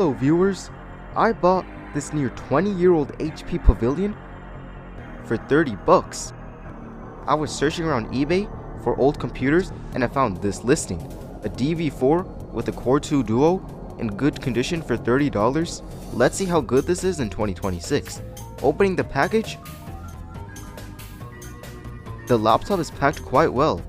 Hello viewers, I bought this near 20-year-old HP Pavilion for 30 bucks. I was searching around eBay for old computers and I found this listing. A dv4 with a Core 2 Duo in good condition for $30. Let's see how good this is in 2026. Opening the package, the laptop is packed quite well.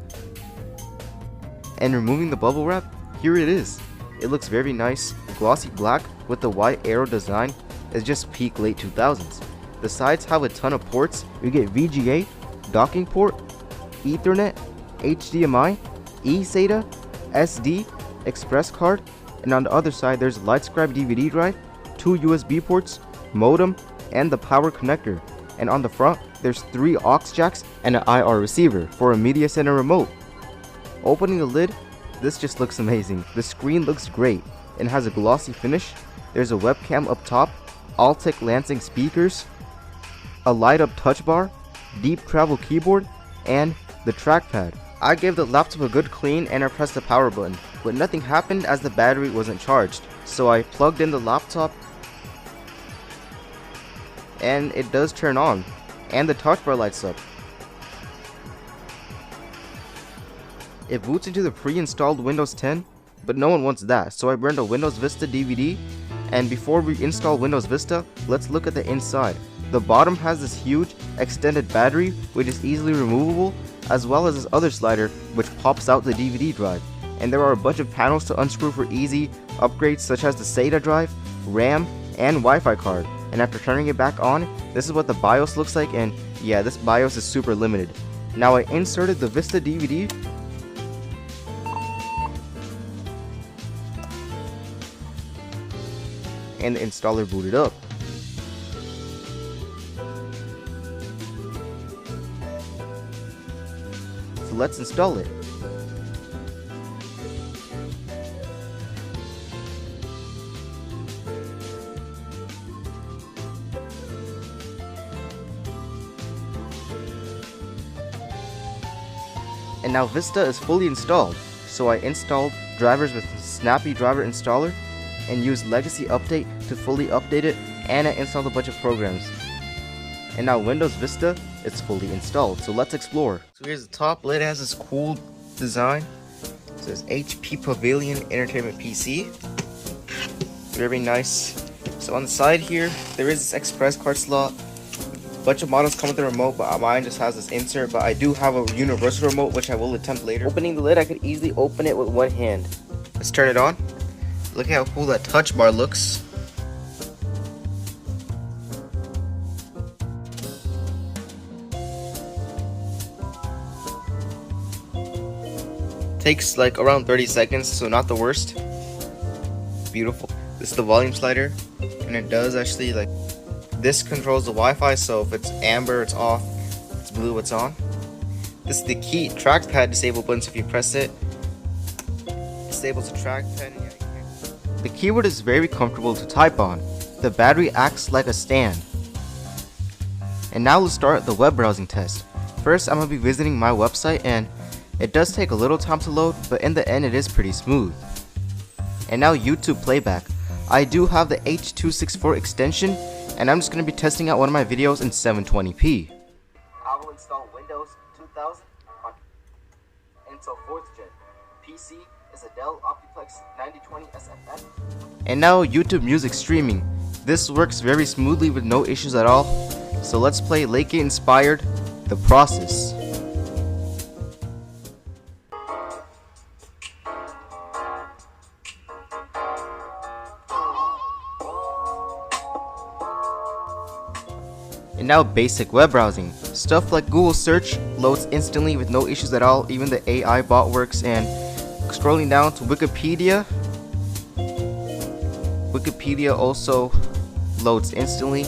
And removing the bubble wrap, here it is. It looks very nice, glossy black with the white arrow design. Is just peak late 2000s. The sides have a ton of ports. You get VGA, docking port, Ethernet, HDMI, eSATA, SD, express card, and on the other side there's a Scribe DVD Drive, 2 USB ports, modem, and the power connector. And on the front there's 3 aux jacks and an IR receiver for a media center remote. Opening the lid, this just looks amazing. The screen looks great and has a glossy finish. There's a webcam up top, Altec Lansing speakers, a light up touch bar, deep travel keyboard, and the trackpad. I gave the laptop a good clean and I pressed the power button, but nothing happened as the battery wasn't charged. So I plugged in the laptop and it does turn on and the touch bar lights up. It boots into the pre-installed Windows 10, but no one wants that, so I burned a Windows Vista DVD. And before we install Windows Vista, let's look at the inside. The bottom has this huge extended battery which is easily removable, as well as this other slider which pops out the DVD drive. And there are a bunch of panels to unscrew for easy upgrades such as the SATA drive, RAM, and Wi-Fi card. And after turning it back on, this is what the BIOS looks like, and yeah, this BIOS is super limited. Now I inserted the Vista DVD and the installer booted up. So let's install it. And now Vista is fully installed, so I installed drivers with Snappy Driver Installer and used Legacy Update to fully update it, and I installed a bunch of programs. And now Windows Vista is fully installed, so let's explore. So here's the top lid. It has this cool design. It says HP Pavilion Entertainment PC. Very nice. So on the side here, there is this express card slot. A bunch of models come with the remote, but mine just has this insert, but I do have a universal remote, which I will attempt later. Opening the lid, I could easily open it with one hand. Let's turn it on. Look at how cool that touch bar looks. Takes like around 30 seconds, so not the worst. Beautiful. This is the volume slider, and it does actually, like, this controls the Wi-Fi, so if it's amber it's off, if it's blue it's on. This is the key trackpad disable button, so if you press it, disables the trackpad. The keyboard is very comfortable to type on. The battery acts like a stand. And now let's start the web browsing test. First, I'm going to be visiting my website, and it does take a little time to load, but in the end it is pretty smooth. And now YouTube playback. I do have the H.264 extension, and I'm just going to be testing out one of my videos in 720p. I will install Windows 2000 on Intel 4th Gen. PC is a Dell Optiplex 9020 SFN. And now YouTube music streaming. This works very smoothly with no issues at all. So let's play Lake inspired The Process. And now basic web browsing. Stuff like Google search loads instantly with no issues at all. Even the AI bot works. And scrolling down to Wikipedia. Wikipedia also loads instantly.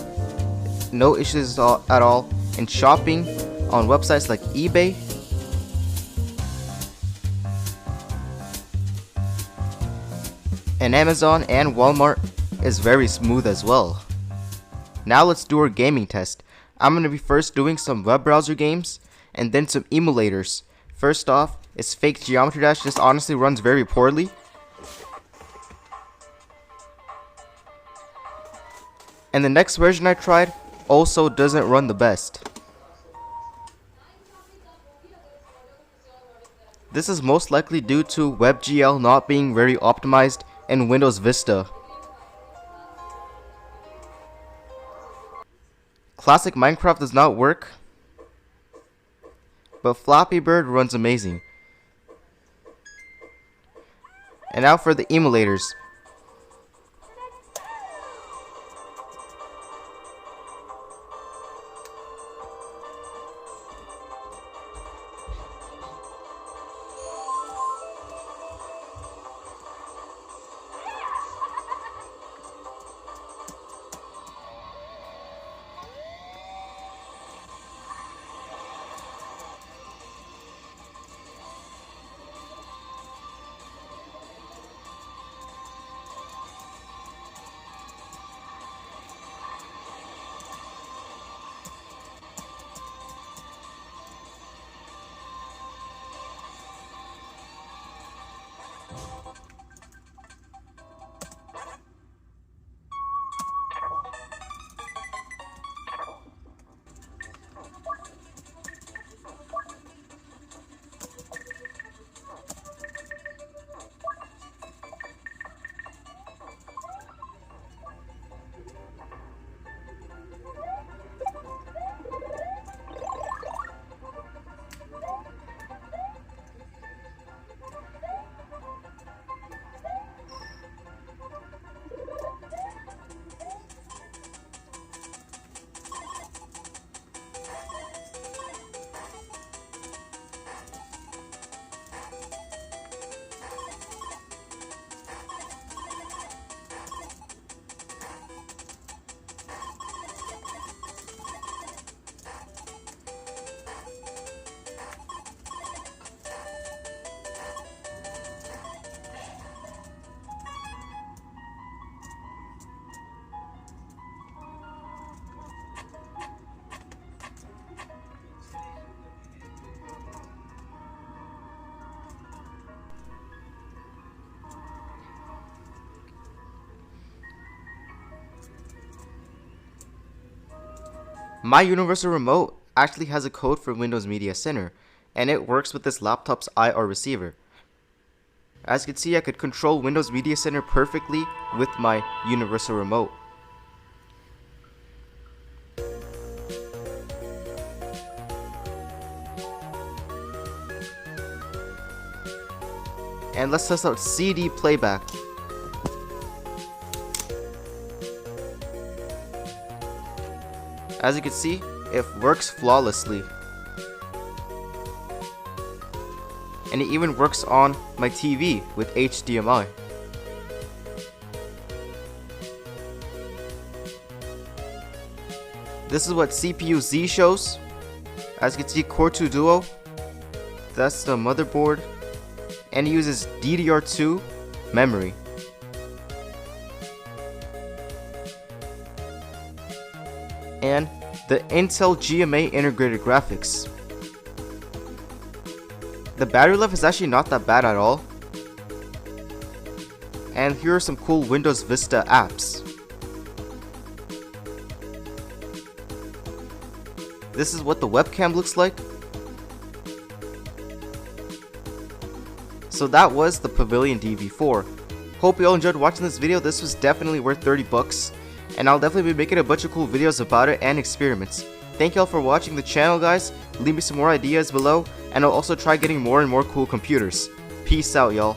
No issues at all. And shopping on websites like eBay. And Amazon and Walmart is very smooth as well. Now let's do our gaming test. I'm going to be first doing some web browser games and then some emulators. First off, is Fake Geometry Dash. This honestly runs very poorly. And the next version I tried also doesn't run the best. This is most likely due to WebGL not being very optimized in Windows Vista. Classic Minecraft does not work, but Flappy Bird runs amazing. And now for the emulators. My universal remote actually has a code for Windows Media Center, and it works with this laptop's IR receiver. As you can see, I could control Windows Media Center perfectly with my universal remote. And let's test out CD playback. As you can see, it works flawlessly. And it even works on my TV with HDMI. This is what CPU Z shows. As you can see, Core 2 Duo. That's the motherboard. And it uses DDR2 memory. And the Intel GMA integrated graphics. The battery life is actually not that bad at all. And here are some cool Windows Vista apps. This is what the webcam looks like. So that was the Pavilion dv4. Hope you all enjoyed watching this video. This was definitely worth 30 bucks. And I'll definitely be making a bunch of cool videos about it and experiments. Thank y'all for watching the channel, guys. Leave me some more ideas below, and I'll also try getting more and more cool computers. Peace out, y'all.